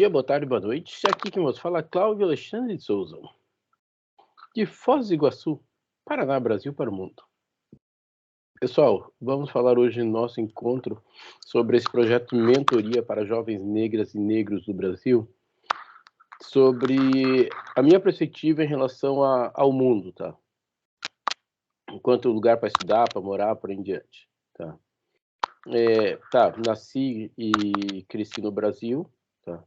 Dia, boa tarde, boa noite. Aqui quem vos fala é Cláudio Alexandre de Souza, de Foz do Iguaçu, Paraná, Brasil para o mundo. Pessoal, vamos falar hoje no nosso encontro sobre esse projeto de mentoria para jovens negras e negros do Brasil, sobre a minha perspectiva em relação ao mundo, tá? Enquanto lugar para estudar, para morar, por aí em diante, tá? Nasci e cresci no Brasil, tá?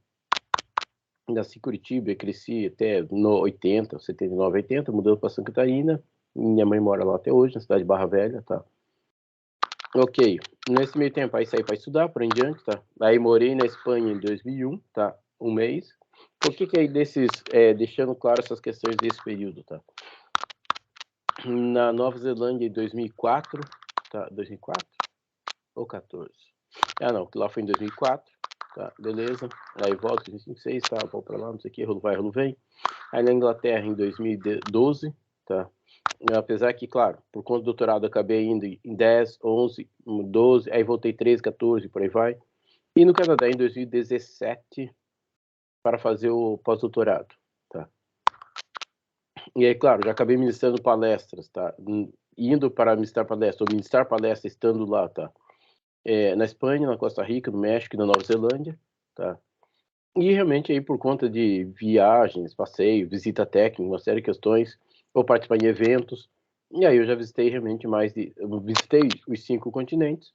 Nasci em Curitiba e cresci até no 80, 79, 80, mudando para Santa Catarina. Minha mãe mora lá até hoje, na cidade de Barra Velha, tá? Ok, nesse meio tempo aí saí para estudar, por aí em diante, tá? Aí morei na Espanha em 2001, tá? Um mês. Por que aí deixando claro essas questões desse período, tá? Na Nova Zelândia em 2004, tá? 2004 ou 14? Ah, não, lá foi em 2004. Tá, beleza. Aí volta em 2006, tá, vou pra lá, não sei o que, rolo vai, rolo vem. Aí na Inglaterra em 2012, tá. Apesar que, claro, por conta do doutorado acabei indo em 10, 11, 12, aí voltei 13, 14, por aí vai. E no Canadá em 2017 para fazer o pós-doutorado, tá. E aí, claro, já acabei ministrando palestras, tá. Indo para ministrar palestra, ou ministrar palestra estando lá, tá. Na Espanha, na Costa Rica, no México e na Nova Zelândia, tá? E realmente aí por conta de viagens, passeio, visita técnica, uma série de questões, ou participar em eventos, e aí eu já visitei realmente eu visitei os 5 continentes,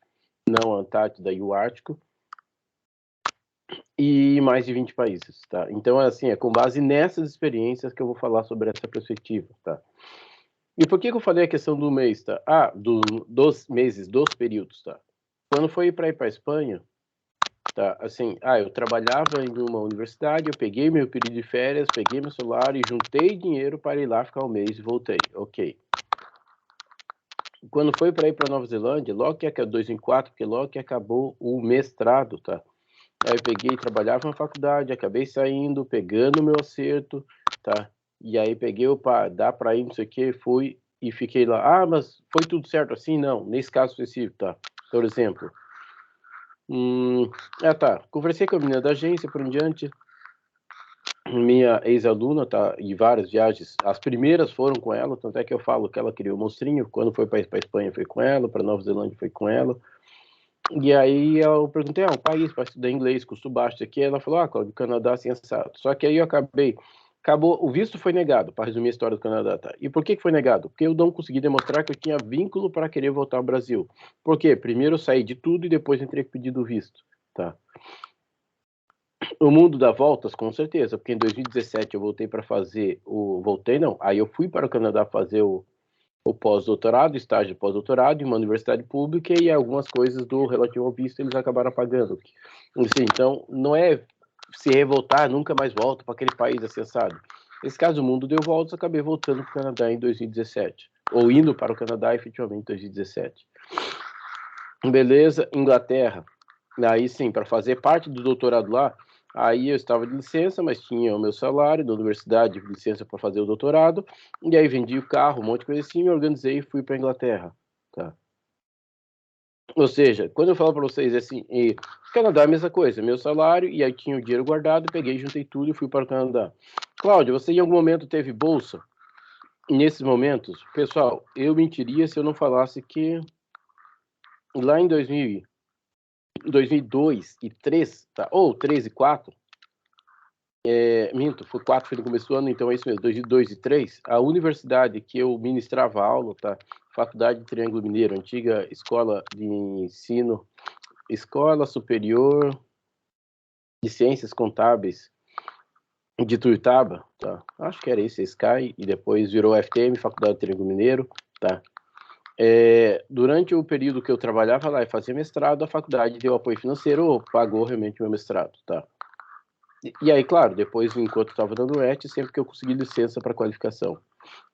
não a Antártida e o Ártico, e mais de 20 países, tá? Então, assim, é com base nessas experiências que eu vou falar sobre essa perspectiva, tá? E por que eu falei a questão do mês, tá? Dos meses, dos períodos, tá? Quando foi para ir para a Espanha, tá, assim, eu trabalhava em uma universidade, eu peguei meu período de férias, peguei meu celular e juntei dinheiro para ir lá ficar um mês e voltei, ok. Quando foi para ir para Nova Zelândia, logo que acabou 2004, porque logo que acabou o mestrado, tá, aí eu peguei, trabalhava na faculdade, acabei saindo, pegando o meu acerto, tá, e aí peguei, opa, dá para ir, não sei o que, fui e fiquei lá, mas foi tudo certo assim? Não, nesse caso específico, tá, por exemplo, conversei com a menina da agência, por em diante, minha ex-aluna, tá, e várias viagens, as primeiras foram com ela, tanto é que eu falo que ela criou o monstrinho, quando foi para Espanha foi com ela, para Nova Zelândia foi com ela, e aí eu perguntei, um país para estudar inglês, custo baixo aqui, ela falou, Cláudio, Canadá, assim, assado. Só que aí eu acabou, o visto foi negado, para resumir a história do Canadá, tá? E por que foi negado? Porque eu não consegui demonstrar que eu tinha vínculo para querer voltar ao Brasil. Por quê? Primeiro eu saí de tudo e depois entrei com pedido visto, tá? O mundo dá voltas, com certeza, porque em 2017 eu voltei para fazer aí eu fui para o Canadá fazer o pós-doutorado, estágio de pós-doutorado em uma universidade pública e algumas coisas do relativo ao visto eles acabaram pagando. Assim, então, não é se revoltar, nunca mais volto para aquele país acessado. Nesse caso, o mundo deu voltas, acabei voltando para o Canadá em 2017, ou indo para o Canadá efetivamente em 2017. Beleza, Inglaterra. Aí sim, para fazer parte do doutorado lá, aí eu estava de licença, mas tinha o meu salário da universidade, de licença para fazer o doutorado, e aí vendi o carro, um monte de coisa assim, me organizei e fui para a Inglaterra, tá? Ou seja, quando eu falo para vocês assim, Canadá é a mesma coisa, meu salário, e aí tinha o dinheiro guardado, peguei, juntei tudo e fui para o Canadá. Cláudio, você em algum momento teve bolsa? Nesses momentos, pessoal, eu mentiria se eu não falasse que lá em 2002 e 3, tá? Ou 3 e 4, minto, foi 4, foi no começo do ano, então é isso mesmo, 2002 e 3, a universidade que eu ministrava aula, tá? Faculdade de Triângulo Mineiro, antiga escola de ensino, Escola Superior de Ciências Contábeis de Tuiutaba, tá? Acho que era isso, Sky, e depois virou FTM, Faculdade de Triângulo Mineiro, tá? Durante o período que eu trabalhava lá e fazia mestrado, a faculdade deu apoio financeiro, pagou realmente o meu mestrado, tá? E aí, claro, depois, enquanto estava dando ET, sempre que eu consegui licença para qualificação.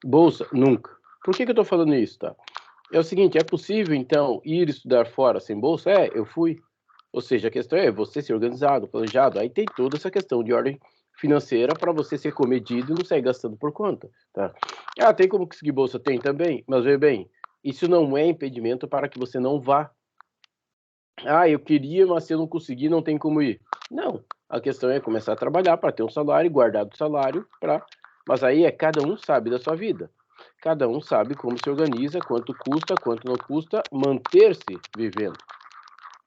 Bolsa, nunca. Por que eu estou falando isso, tá? É o seguinte, é possível, então, ir estudar fora sem bolsa? Eu fui. Ou seja, a questão é você ser organizado, planejado, aí tem toda essa questão de ordem financeira para você ser comedido e não sair gastando por conta, tá? Tem como conseguir bolsa? Tem também, mas veja bem, isso não é impedimento para que você não vá. Eu queria, mas se eu não conseguir, não tem como ir. Não, A questão é começar a trabalhar para ter um salário, guardar do salário, mas aí cada um sabe da sua vida. Cada um sabe como se organiza, quanto custa, quanto não custa manter-se vivendo,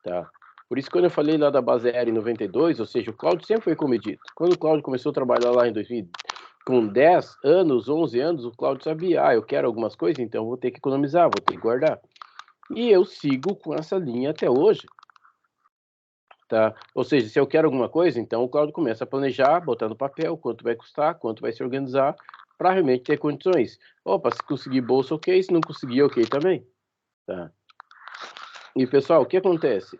tá? Por isso, quando eu falei lá da base aérea em 92, ou seja, o Cláudio sempre foi comedido. Quando o Cláudio começou a trabalhar lá em 2000, com 10 anos, 11 anos, o Cláudio sabia, eu quero algumas coisas, então vou ter que economizar, vou ter que guardar. E eu sigo com essa linha até hoje, tá? Ou seja, se eu quero alguma coisa, então o Cláudio começa a planejar, botar no papel quanto vai custar, quanto vai se organizar, para realmente ter condições. Opa, se conseguir bolsa, ok, se não conseguir, ok também, tá? E, pessoal, o que acontece?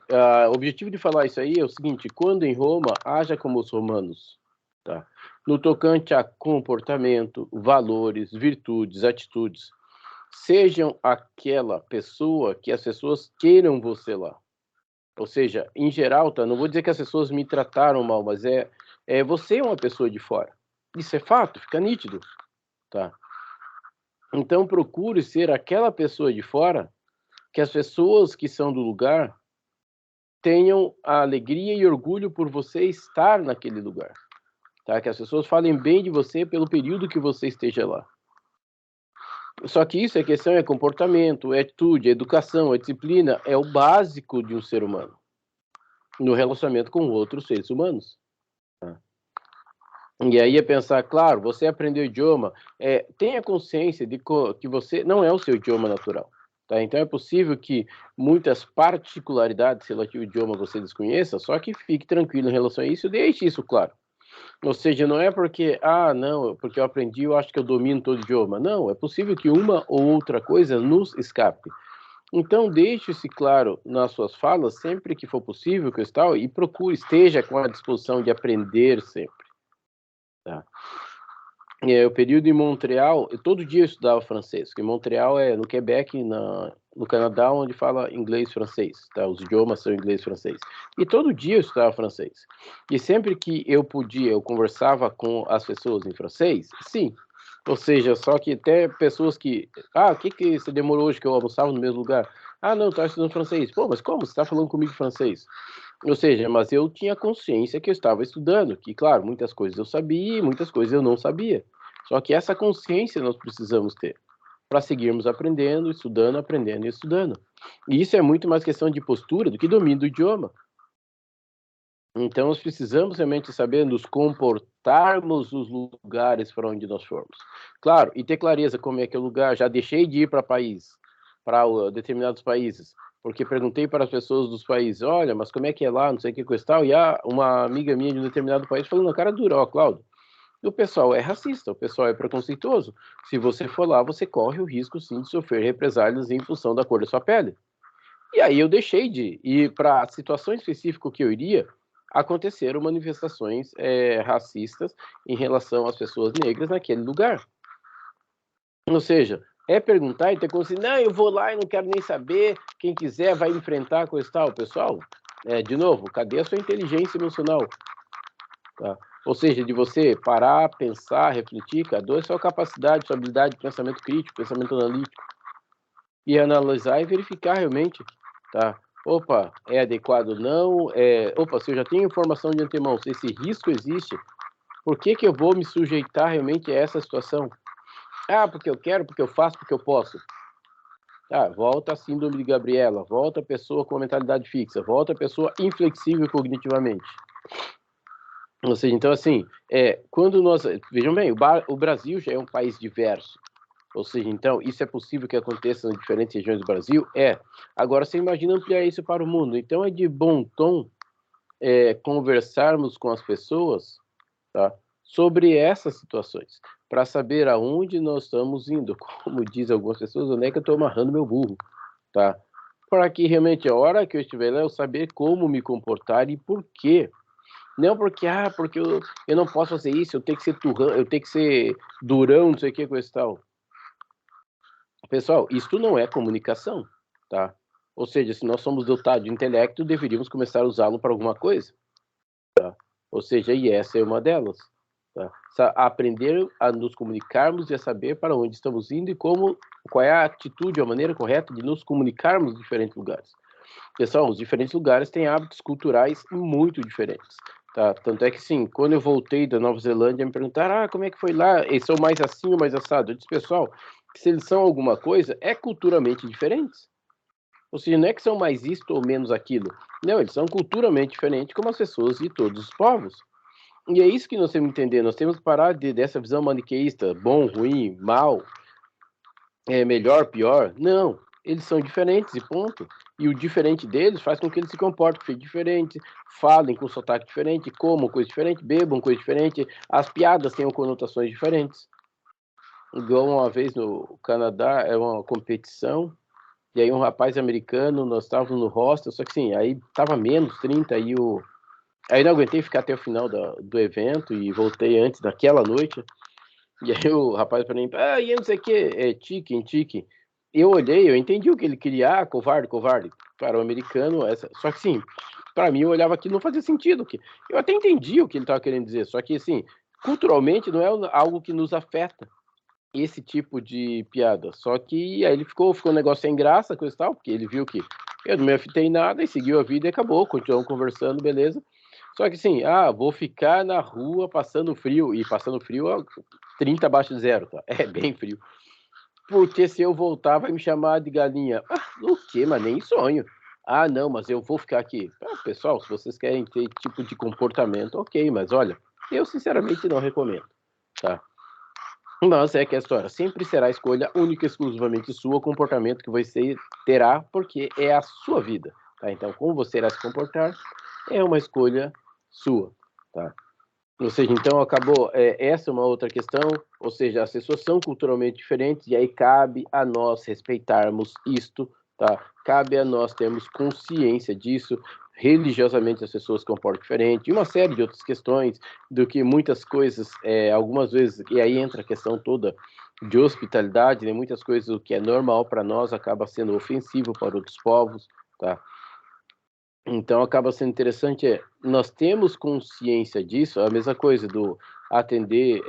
O objetivo de falar isso aí é o seguinte: quando em Roma, haja como os romanos, tá? No tocante a comportamento, valores, virtudes, atitudes, sejam aquela pessoa que as pessoas queiram você lá. Ou seja, em geral, tá? Não vou dizer que as pessoas me trataram mal, mas você é uma pessoa de fora. Isso é fato, fica nítido, tá? Então procure ser aquela pessoa de fora que as pessoas que são do lugar tenham a alegria e orgulho por você estar naquele lugar, tá? Que as pessoas falem bem de você pelo período que você esteja lá. Só que isso é questão, é comportamento, é atitude, é educação, é disciplina, é o básico de um ser humano no relacionamento com outros seres humanos. Tá? E aí é pensar, claro, você aprendeu idioma, tenha consciência de que você não é o seu idioma natural. Tá? Então é possível que muitas particularidades relativas ao idioma você desconheça, só que fique tranquilo em relação a isso, deixe isso claro. Ou seja, não é porque, não, porque eu aprendi, eu acho que eu domino todo o idioma. Não, é possível que uma ou outra coisa nos escape. Então, deixe-se claro nas suas falas, sempre que for possível, Cristal, e procure, esteja com a disposição de aprender sempre. Tá? O período em Montreal, todo dia eu estudava francês, porque Montreal é no Quebec, no Canadá, onde fala inglês e francês, tá? Os idiomas são inglês e francês. E todo dia eu estudava francês. E sempre que eu podia, eu conversava com as pessoas em francês, sim. Ou seja, só que até pessoas que... o que você demorou hoje que eu almoçava no mesmo lugar? Não, estava estudando francês. Pô, mas como? Você está falando comigo em francês? Ou seja, mas eu tinha consciência que eu estava estudando, que, claro, muitas coisas eu sabia e muitas coisas eu não sabia. Só que essa consciência nós precisamos ter para seguirmos aprendendo, estudando, aprendendo e estudando. E isso é muito mais questão de postura do que domínio do idioma. Então, nós precisamos realmente saber nos comportarmos nos lugares para onde nós formos. Claro, e ter clareza como é que é o lugar. Já deixei de ir para determinados países, porque perguntei para as pessoas dos países, olha, mas como é que é lá, não sei o que coisa e tal, e uma amiga minha de um determinado país falou na cara dura, Cláudio, o pessoal é racista, o pessoal é preconceituoso. Se você for lá, você corre o risco, sim, de sofrer represálias em função da cor da sua pele. E aí eu deixei de ir para a situação específica que eu iria, aconteceram manifestações racistas em relação às pessoas negras naquele lugar. Ou seja, é perguntar e ter consciência, não, eu vou lá e não quero nem saber, quem quiser vai enfrentar a coisa e tal. Pessoal, de novo, cadê a sua inteligência emocional? Tá? Ou seja, de você parar, pensar, refletir, cadê a sua capacidade, sua habilidade de pensamento crítico, pensamento analítico, e analisar e verificar realmente, tá? Opa, é adequado ou não? Opa, se eu já tenho informação de antemão, se esse risco existe, por que eu vou me sujeitar realmente a essa situação? Porque eu quero, porque eu faço, porque eu posso. Volta a síndrome de Gabriela, volta a pessoa com a mentalidade fixa, volta a pessoa inflexível cognitivamente. Ou seja, então assim, quando nós... Vejam bem, o Brasil já é um país diverso. Ou seja, então, isso é possível que aconteça em diferentes regiões do Brasil? Agora, você imagina ampliar isso para o mundo. Então, é de bom tom conversarmos com as pessoas, tá, sobre essas situações, para saber aonde nós estamos indo. Como dizem algumas pessoas, onde é que eu estou amarrando meu burro, tá? Para que realmente a hora que eu estiver lá, eu saber como me comportar e por quê. Não porque eu não posso fazer isso, eu tenho que ser turrão, eu tenho que ser durão, não sei o que, coisa e tal. Pessoal, isto não é comunicação, tá? Ou seja, se nós somos dotados de intelecto, deveríamos começar a usá-lo para alguma coisa, tá? Ou seja, e essa é uma delas, tá? Aprender a nos comunicarmos e a saber para onde estamos indo e qual é a atitude, a maneira correta de nos comunicarmos em diferentes lugares. Pessoal, os diferentes lugares têm hábitos culturais muito diferentes. Tá? Tanto é que, sim, quando eu voltei da Nova Zelândia, me perguntaram: "Ah, como é que foi lá? Eles são mais assim ou mais assado?" Eu disse: "Pessoal, se eles são alguma coisa, é culturalmente diferentes. Ou seja, não é que são mais isto ou menos aquilo. Não, eles são culturalmente diferentes como as pessoas de todos os povos. E é isso que nós temos que entender. Nós temos que parar dessa visão maniqueísta, bom, ruim, mal, melhor, pior. Não, eles são diferentes e ponto. E o diferente deles faz com que eles se comportem diferente, falem com sotaque diferente, comam coisa diferente, bebam coisa diferente, as piadas tenham conotações diferentes. Igual uma vez no Canadá, é uma competição, e aí um rapaz americano, nós estávamos no hostel, só que sim, aí tava menos 30, aí não aguentei ficar até o final do evento e voltei antes daquela noite. E aí o rapaz para mim, e não sei o que, chicken, chicken. Eu olhei, eu entendi o que ele queria, covarde, covarde. Para o americano, só que sim, para mim eu olhava aqui não fazia sentido. Eu até entendi o que ele estava querendo dizer, só que assim, culturalmente não é algo que nos afeta esse tipo de piada. Só que aí ele ficou um negócio sem graça, coisa e tal, porque ele viu que eu não me afetei em nada e seguiu a vida e acabou, continuamos conversando, beleza. Só que assim, vou ficar na rua passando frio, e passando frio 30 abaixo de zero, tá? É bem frio. Porque se eu voltar vai me chamar de galinha. O quê? Mas nem sonho. Não, mas eu vou ficar aqui. Pessoal, se vocês querem ter tipo de comportamento, ok, mas olha, eu sinceramente não recomendo, tá? Mas é que a história sempre será escolha única e exclusivamente sua, o comportamento que você terá, porque é a sua vida, tá? Então, como você irá se comportar é uma escolha sua, tá? Ou seja, então acabou, essa é uma outra questão, ou seja, as pessoas são culturalmente diferentes e aí cabe a nós respeitarmos isto, tá? Cabe a nós termos consciência disso, religiosamente as pessoas se comportam diferente, e uma série de outras questões, do que muitas coisas, algumas vezes, e aí entra a questão toda de hospitalidade, né? Muitas coisas, o que é normal para nós acaba sendo ofensivo para outros povos, tá? Então acaba sendo interessante, nós temos consciência disso, a mesma coisa do atender,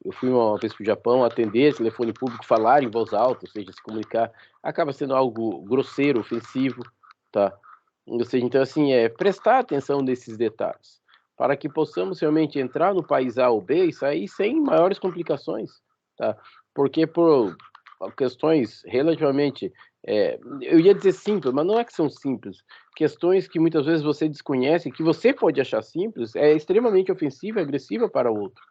eu fui uma vez para o Japão, atender telefone público, falar em voz alta, ou seja, se comunicar, acaba sendo algo grosseiro, ofensivo, tá? Ou seja, então assim, prestar atenção nesses detalhes, para que possamos realmente entrar no país A ou B e sair sem maiores complicações, tá? Porque por questões relativamente, eu ia dizer simples, mas não é que são simples, questões que muitas vezes você desconhece, que você pode achar simples, é extremamente ofensiva e agressiva para o outro,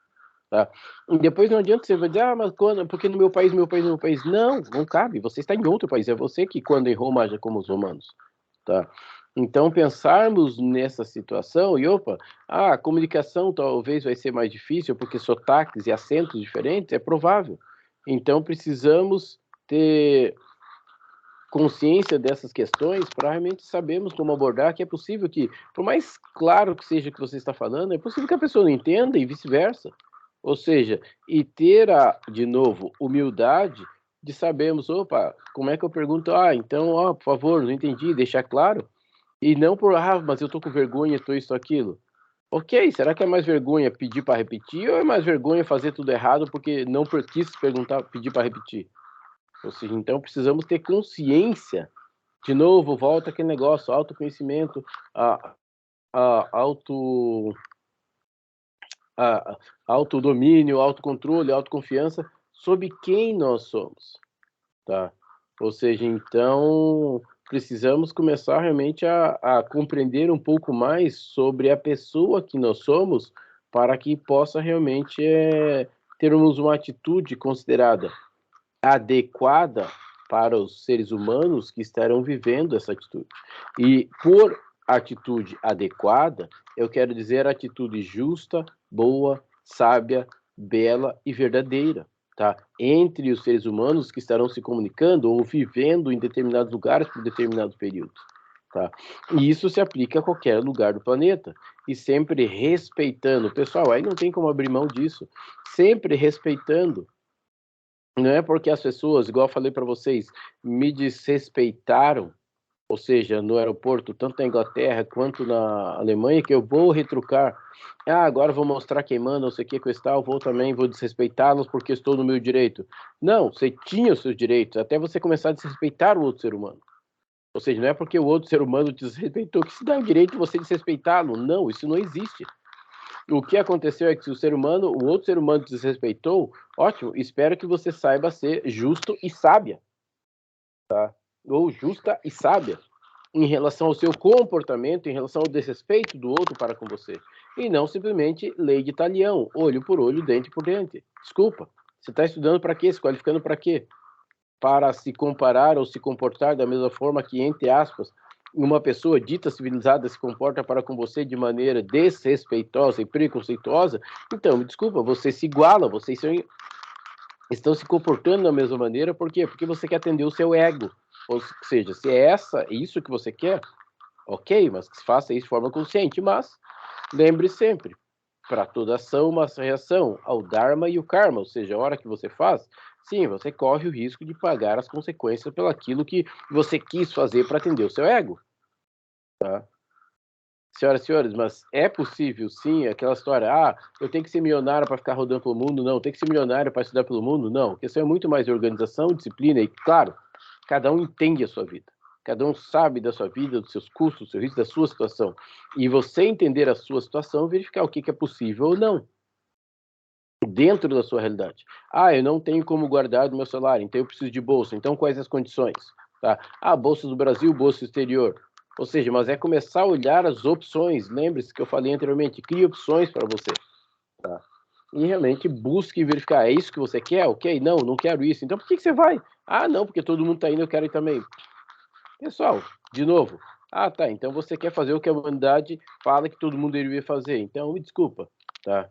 tá? E depois não adianta você dizer, mas quando, porque no meu país, no meu país, no meu país. Não, não cabe, você está em outro país, é você que quando em Roma age como os romanos, tá? Então pensarmos nessa situação, e opa, a comunicação talvez vai ser mais difícil, porque sotaques e acentos diferentes, é provável. Então precisamos ter consciência dessas questões para realmente sabermos como abordar, que é possível que, por mais claro que seja o que você está falando, é possível que a pessoa não entenda e vice-versa. Ou seja, e ter de novo, humildade de sabermos, opa, como é que eu pergunto? Então, por favor, não entendi, deixar claro. E não por, mas eu tô com vergonha, tô isso, aquilo. Ok, será que é mais vergonha pedir para repetir ou é mais vergonha fazer tudo errado porque não quis perguntar, pedir para repetir? Ou seja, então precisamos ter consciência. De novo, volta aquele negócio, autoconhecimento, a, auto, a, autodomínio, autocontrole, autoconfiança sobre quem nós somos, tá? Ou seja, então precisamos começar realmente a compreender um pouco mais sobre a pessoa que nós somos para que possa realmente termos uma atitude considerada adequada para os seres humanos que estarão vivendo essa atitude. E por atitude adequada, eu quero dizer atitude justa, boa, sábia, bela e verdadeira, tá? Entre os seres humanos que estarão se comunicando ou vivendo em determinados lugares por determinados períodos, tá? E isso se aplica a qualquer lugar do planeta. E sempre respeitando, pessoal, aí não tem como abrir mão disso, sempre respeitando. Não é porque as pessoas, igual eu falei para vocês, me desrespeitaram, ou seja, no aeroporto, tanto na Inglaterra quanto na Alemanha, que eu vou retrucar. Agora vou mostrar quem manda, não sei o que, coisa e tal, vou desrespeitá-los porque estou no meu direito. Não, você tinha os seus direitos, até você começar a desrespeitar o outro ser humano. Ou seja, não é porque o outro ser humano te desrespeitou que se dá o direito de você desrespeitá-lo. Não, isso não existe. O que aconteceu é que se o outro ser humano te desrespeitou, ótimo, espero que você saiba ser justo e sábia, tá? Ou justa e sábia em relação ao seu comportamento, em relação ao desrespeito do outro para com você. E não simplesmente lei de talião, olho por olho, dente por dente. Desculpa, você está estudando para quê? Se qualificando para quê? Para se comparar ou se comportar da mesma forma que, entre aspas, uma pessoa dita civilizada se comporta para com você de maneira desrespeitosa e preconceituosa, então, me desculpa, você se iguala, vocês estão se comportando da mesma maneira, por quê? Porque você quer atender o seu ego. Ou seja, se é isso que você quer, ok, mas que se faça isso de forma consciente. Mas lembre sempre, para toda ação, uma reação ao Dharma e o Karma, ou seja, a hora que você faz, sim, você corre o risco de pagar as consequências pelo aquilo que você quis fazer para atender o seu ego. Tá? Senhoras e senhores, mas é possível, sim, aquela história, eu tenho que ser milionário para ficar rodando pelo mundo? Não, tem que ser milionário para estudar pelo mundo? Não, a questão é muito mais de organização, disciplina e, claro, cada um entende a sua vida. Cada um sabe da sua vida, dos seus custos, do seu risco, da sua situação. E você entender a sua situação, verificar o que é possível ou não, dentro da sua realidade. Eu não tenho como guardar o meu salário, então eu preciso de bolsa. Então, quais as condições? Tá? Bolsa do Brasil, bolsa exterior. Ou seja, mas é começar a olhar as opções. Lembre-se que eu falei anteriormente, crie opções para você. Tá? E realmente busque verificar, é isso que você quer? Ok, não quero isso. Então, por que você vai? Não, porque todo mundo está indo, eu quero ir também. Pessoal, de novo, tá, então você quer fazer o que a humanidade fala que todo mundo deveria fazer, então me desculpa, tá?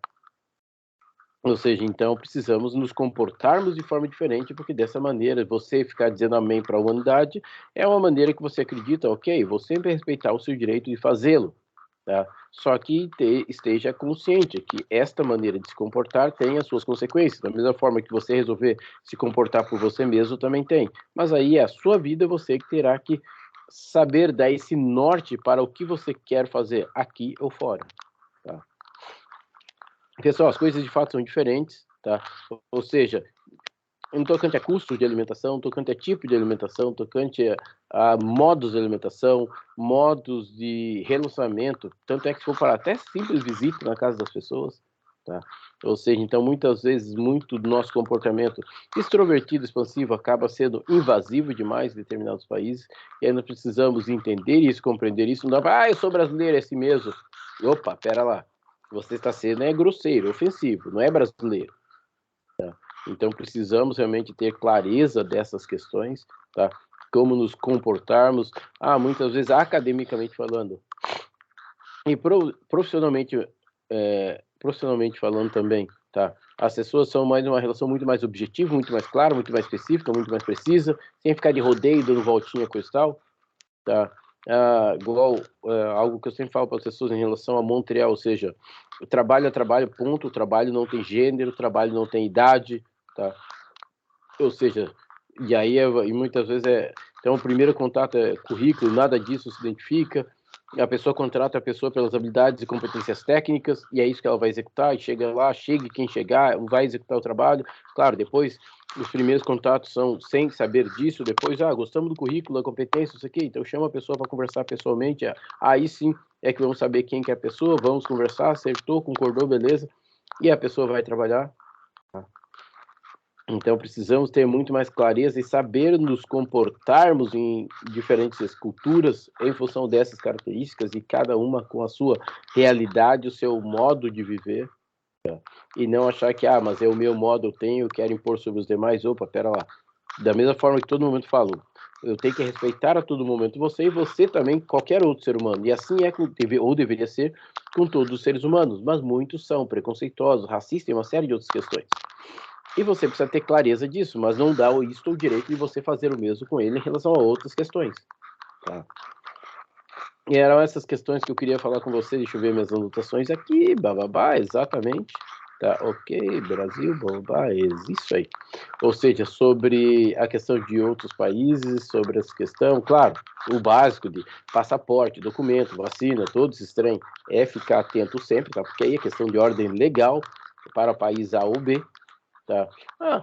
Ou seja, então precisamos nos comportarmos de forma diferente, porque dessa maneira você ficar dizendo amém para a humanidade é uma maneira que você acredita, ok, vou sempre respeitar o seu direito de fazê-lo, tá? Só que esteja consciente que esta maneira de se comportar tem as suas consequências, da mesma forma que você resolver se comportar por você mesmo também tem, mas aí é a sua vida, você que terá que saber dar esse norte para o que você quer fazer aqui ou fora, tá? Pessoal, as coisas de fato são diferentes, tá? Ou seja, no tocante a custos de alimentação, no tocante a tipo de alimentação, no tocante a modos de alimentação, modos de relacionamento, tanto é que se for para até simples visita na casa das pessoas, tá? Ou seja, então muitas vezes muito do nosso comportamento extrovertido, expansivo, acaba sendo invasivo demais em determinados países, e aí nós precisamos entender isso, compreender isso, não dá para, eu sou brasileiro, é assim mesmo. Opa, pera lá, você está sendo grosseiro, ofensivo, não é brasileiro. Então precisamos realmente ter clareza dessas questões, tá? Como nos comportarmos, muitas vezes academicamente falando e profissionalmente falando também, tá? As pessoas são mais uma relação muito mais objetiva, muito mais clara, muito mais específica, muito mais precisa, sem ficar de rodeio, dando voltinha com isso e tal, tá? Igual algo que eu sempre falo para as pessoas em relação a Montreal, ou seja, o trabalho é trabalho, ponto, o trabalho não tem gênero, o trabalho não tem idade, tá? Ou seja, e aí e muitas vezes então o primeiro contato é currículo, nada disso se identifica, a pessoa contrata a pessoa pelas habilidades e competências técnicas, e é isso que ela vai executar, e chega lá, chegue quem chegar, vai executar o trabalho. Claro, depois os primeiros contatos são sem saber disso, depois, gostamos do currículo, da competência, isso aqui, então chama a pessoa para conversar pessoalmente, aí sim é que vamos saber quem que é a pessoa, vamos conversar, acertou, concordou, beleza, e a pessoa vai trabalhar. Então, precisamos ter muito mais clareza e saber nos comportarmos em diferentes culturas em função dessas características e cada uma com a sua realidade, o seu modo de viver. Tá? E não achar que, mas é o meu modo, eu quero impor sobre os demais. Opa, pera lá. Da mesma forma que todo momento falo, eu tenho que respeitar a todo momento você e você também, qualquer outro ser humano. E assim ou deveria ser com todos os seres humanos, mas muitos são preconceituosos, racistas e uma série de outras questões. E você precisa ter clareza disso, mas não dá isso o direito de você fazer o mesmo com ele em relação a outras questões. Tá? E eram essas questões que eu queria falar com você. Deixa eu ver minhas anotações aqui. Bababá, exatamente. Tá, ok, Brasil, babá, isso aí. Ou seja, sobre a questão de outros países, sobre essa questão, claro, o básico de passaporte, documento, vacina, todos esses trem, é ficar atento sempre, tá? Porque aí é questão de ordem legal para país A ou B. Tá.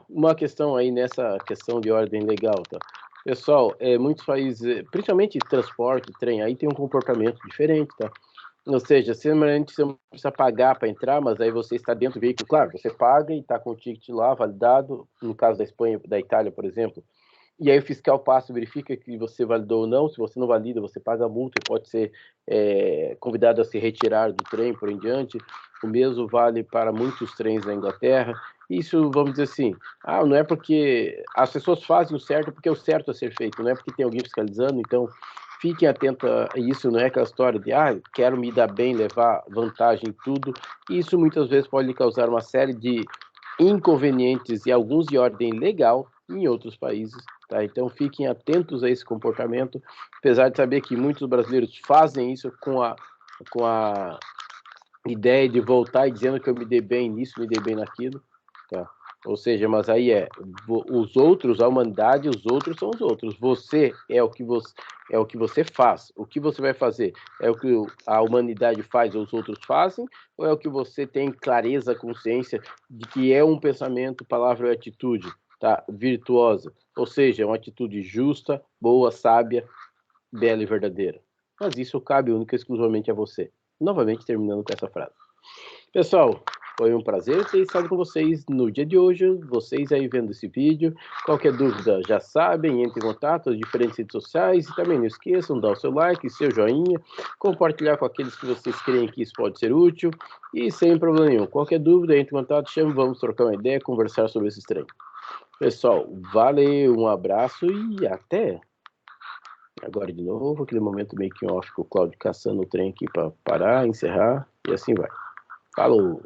Uma questão aí nessa questão de ordem legal, tá? Pessoal, muitos países, principalmente transporte, trem, aí tem um comportamento diferente, tá? Ou seja, semanalmente você não precisa pagar para entrar, mas aí você está dentro do veículo. Claro, você paga e está com o ticket lá, validado. No caso da Espanha, da Itália, por exemplo, e aí o fiscal passa, verifica que você validou ou não. Se você não valida, você paga a multa e pode ser convidado a se retirar do trem por em diante. O mesmo vale para muitos trens na Inglaterra. Isso, vamos dizer assim, não é porque as pessoas fazem o certo porque é o certo a ser feito, não é porque tem alguém fiscalizando. Então, fiquem atentos a isso, não é aquela história de, quero me dar bem, levar vantagem em tudo. Isso muitas vezes pode lhe causar uma série de inconvenientes e alguns de ordem legal em outros países, tá? Então fiquem atentos a esse comportamento, apesar de saber que muitos brasileiros fazem isso com a ideia de voltar e dizendo que eu me dei bem nisso, me dei bem naquilo, tá? Ou seja, mas aí os outros, a humanidade, os outros são os outros. Você é o que você faz. O que você vai fazer é o que a humanidade faz ou os outros fazem, ou é o que você tem clareza, consciência de que é um pensamento, palavra ou atitude, tá? Virtuosa. Ou seja, uma atitude justa, boa, sábia, bela e verdadeira. Mas isso cabe única e exclusivamente a você. Novamente terminando com essa frase. Pessoal, foi um prazer ter estado com vocês no dia de hoje. Vocês aí vendo esse vídeo. Qualquer dúvida, já sabem, entre em contato nas diferentes redes sociais. E também não esqueçam de dar o seu like, seu joinha, compartilhar com aqueles que vocês creem que isso pode ser útil. E sem problema nenhum. Qualquer dúvida, entre em contato, chame, vamos trocar uma ideia, conversar sobre esses treinos. Pessoal, valeu, um abraço e até! Agora de novo, aquele momento meio que off com o Claudio caçando o trem aqui para parar, encerrar e assim vai. Falou!